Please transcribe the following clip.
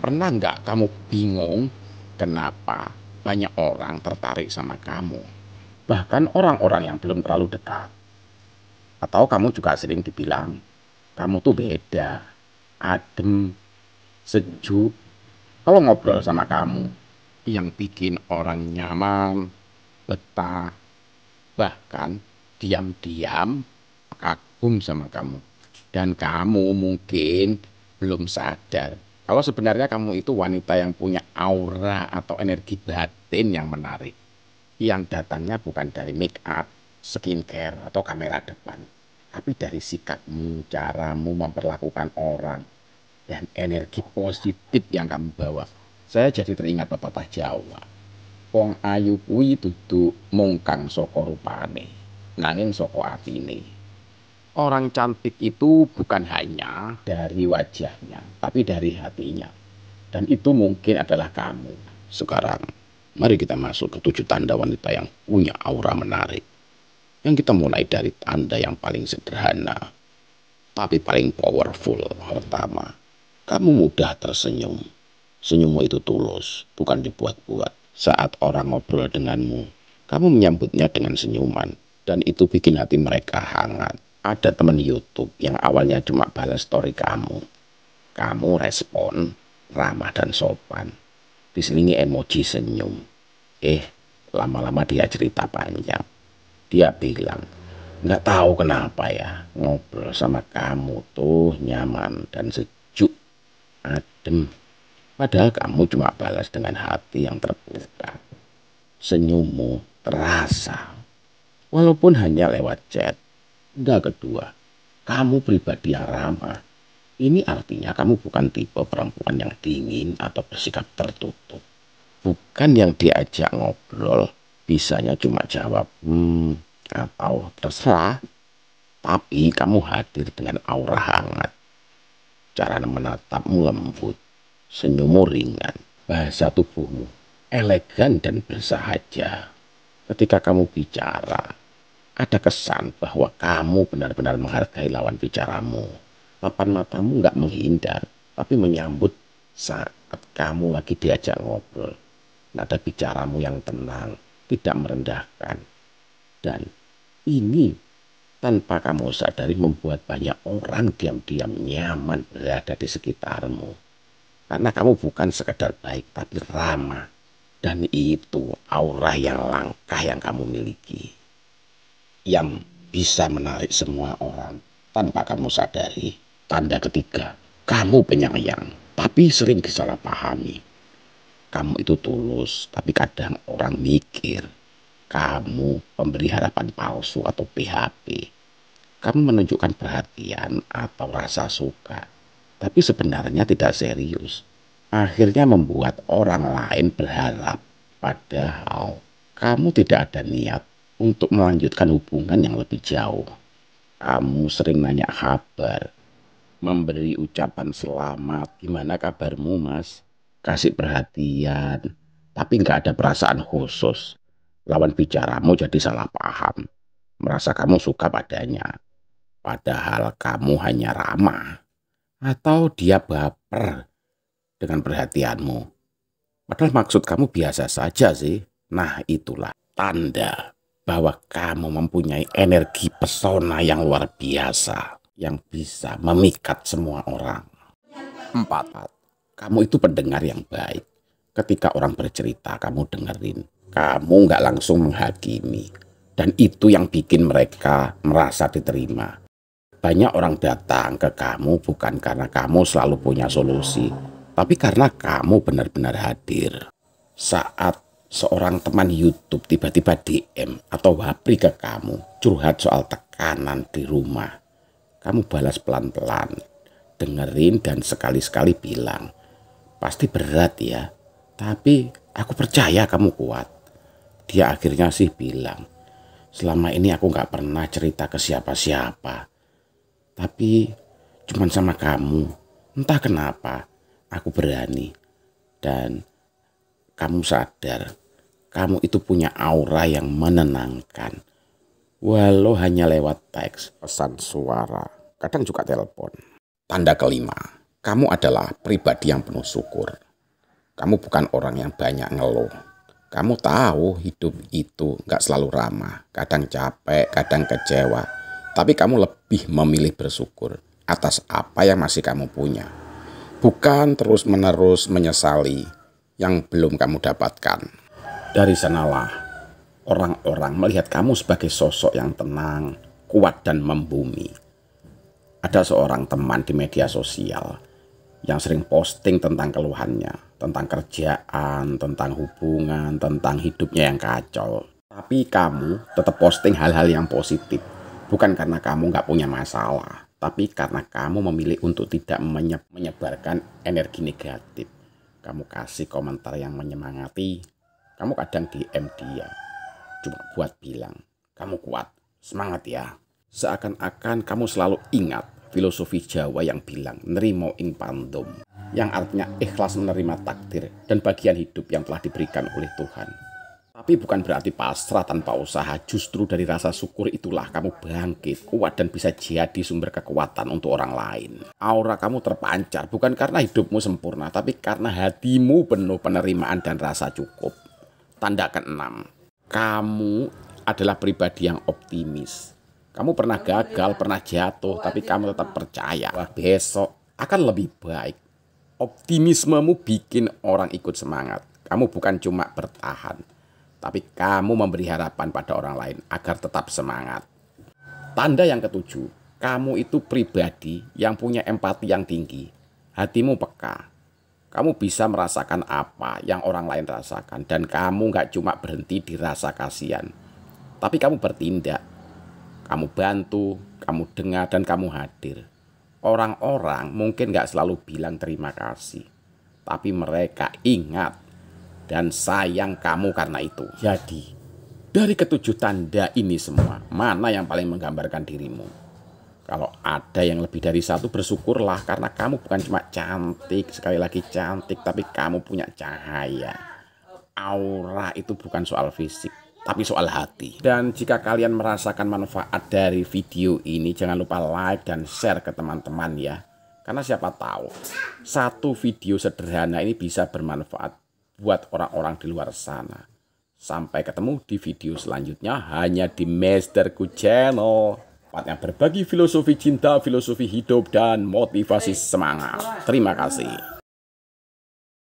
Pernah nggak kamu bingung kenapa banyak orang tertarik sama kamu? Bahkan orang-orang yang belum terlalu dekat. Atau kamu juga sering dibilang, kamu tuh beda, adem, sejuk. Kalau ngobrol sama kamu, yang bikin orang nyaman, betah, bahkan diam-diam kagum sama kamu. Dan kamu mungkin belum sadar kalau sebenarnya kamu itu wanita yang punya aura atau energi batin yang menarik. Yang datangnya bukan dari make up, skincare, atau kamera depan. Tapi dari sikapmu, caramu memperlakukan orang, dan energi positif yang kamu bawa. Saya jadi teringat pepatah Jawa. Wong ayu kuwi dudu mung kang saka rupane, nanging saka atine. Orang cantik itu bukan hanya dari wajahnya, tapi dari hatinya. Dan itu mungkin adalah kamu. Sekarang, mari kita masuk ke 7 tanda wanita yang punya aura menarik. Yang kita mulai dari tanda yang paling sederhana, tapi paling powerful. Pertama, kamu mudah tersenyum. Senyummu itu tulus, bukan dibuat-buat. Saat orang ngobrol denganmu, kamu menyambutnya dengan senyuman. Dan itu bikin hati mereka hangat. Ada teman YouTube yang awalnya cuma balas story kamu. Kamu respon, ramah dan sopan. Diselingi emoji senyum. Lama-lama dia cerita panjang. Dia bilang, nggak tahu kenapa ya, ngobrol sama kamu tuh nyaman dan sejuk, adem. Padahal kamu cuma balas dengan hati yang terbuka. Senyummu terasa, walaupun hanya lewat chat. Enggak, kedua, kamu pribadi yang ramah. Ini artinya kamu bukan tipe perempuan yang dingin atau bersikap tertutup. Bukan yang diajak ngobrol, bisanya cuma jawab, atau terserah. Tapi kamu hadir dengan aura hangat. Cara menatapmu lembut, senyummu ringan, bahasa tubuhmu elegan dan bersahaja. Ketika kamu bicara, ada kesan bahwa kamu benar-benar menghargai lawan bicaramu. Papan matamu nggak menghindar, tapi menyambut saat kamu lagi diajak ngobrol. Nada bicaramu yang tenang, tidak merendahkan. Dan ini tanpa kamu sadari membuat banyak orang diam-diam nyaman berada di sekitarmu. Karena kamu bukan sekedar baik, tapi ramah. Dan itu aura yang langka yang kamu miliki. Yang bisa menarik semua orang tanpa kamu sadari. Tanda ketiga, kamu penyayang, tapi sering disalahpahami. Kamu itu tulus, tapi kadang orang mikir kamu pemberi harapan palsu atau PHP. Kamu menunjukkan perhatian atau rasa suka, tapi sebenarnya tidak serius. Akhirnya membuat orang lain berharap, padahal kamu tidak ada niat untuk melanjutkan hubungan yang lebih jauh. Kamu sering nanya kabar, memberi ucapan selamat, gimana kabarmu mas? Kasih perhatian, tapi nggak ada perasaan khusus. Lawan bicaramu jadi salah paham, merasa kamu suka padanya. Padahal kamu hanya ramah, atau dia baper dengan perhatianmu. Padahal maksud kamu biasa saja sih. Nah itulah tanda bahwa kamu mempunyai energi pesona yang luar biasa, yang bisa memikat semua orang. 4. Kamu itu pendengar yang baik. Ketika orang bercerita, kamu dengerin. Kamu nggak langsung menghakimi. Dan itu yang bikin mereka merasa diterima. Banyak orang datang ke kamu bukan karena kamu selalu punya solusi, tapi karena kamu benar-benar hadir. Saat seorang teman YouTube tiba-tiba DM atau wapri ke kamu, curhat soal tekanan di rumah, kamu balas pelan-pelan, dengerin dan sekali-sekali bilang, pasti berat ya, tapi aku percaya kamu kuat. Dia akhirnya sih bilang, selama ini aku gak pernah cerita ke siapa-siapa, tapi cuman sama kamu. Entah kenapa aku berani. Dan kamu sadar, kamu itu punya aura yang menenangkan. Walau hanya lewat teks, pesan suara, kadang juga telepon. Tanda kelima, Kamu adalah pribadi yang penuh syukur. Kamu bukan orang yang banyak ngeluh. Kamu tahu hidup itu nggak selalu ramah, kadang capek, kadang kecewa. Tapi kamu lebih memilih bersyukur atas apa yang masih kamu punya. Bukan terus-menerus menyesali yang belum kamu dapatkan. Dari sanalah orang-orang melihat kamu sebagai sosok yang tenang, kuat dan membumi. Ada seorang teman di media sosial yang sering posting tentang keluhannya, tentang kerjaan, tentang hubungan, tentang hidupnya yang kacau. Tapi kamu tetap posting hal-hal yang positif. Bukan karena kamu nggak punya masalah, tapi karena kamu memilih untuk tidak menyebarkan energi negatif. Kamu kasih komentar yang menyemangati, kamu kadang DM dia. Cuma buat bilang, kamu kuat, semangat ya. Seakan-akan kamu selalu ingat filosofi Jawa yang bilang nerimo ing pandum, yang artinya ikhlas menerima takdir dan bagian hidup yang telah diberikan oleh Tuhan. Tapi bukan berarti pasrah tanpa usaha. Justru dari rasa syukur itulah kamu bangkit, kuat dan bisa jadi sumber kekuatan untuk orang lain. Aura kamu terpancar bukan karena hidupmu sempurna, tapi karena hatimu penuh penerimaan dan rasa cukup. Tanda keenam, kamu adalah pribadi yang optimis. Kamu pernah gagal, pernah jatuh, tapi kamu tetap percaya bahwa besok akan lebih baik. Optimismemu bikin orang ikut semangat. Kamu bukan cuma bertahan, tapi kamu memberi harapan pada orang lain agar tetap semangat. Tanda yang ketujuh, kamu itu pribadi yang punya empati yang tinggi. Hatimu peka. Kamu bisa merasakan apa yang orang lain rasakan. Dan kamu gak cuma berhenti di rasa kasihan, tapi kamu bertindak. Kamu bantu, kamu dengar, dan kamu hadir. Orang-orang mungkin gak selalu bilang terima kasih, tapi mereka ingat dan sayang kamu karena itu. Jadi, dari ketujuh tanda ini semua, mana yang paling menggambarkan dirimu? Kalau ada yang lebih dari satu, bersyukurlah karena kamu bukan cuma cantik, sekali lagi cantik, tapi kamu punya cahaya. Aura itu bukan soal fisik, tapi soal hati. Dan jika kalian merasakan manfaat dari video ini, jangan lupa like dan share ke teman-teman ya. Karena siapa tahu, satu video sederhana ini bisa bermanfaat buat orang-orang di luar sana. Sampai ketemu di video selanjutnya hanya di Masterku Channel. Tempatnya berbagi filosofi cinta, filosofi hidup, dan motivasi semangat. Terima kasih.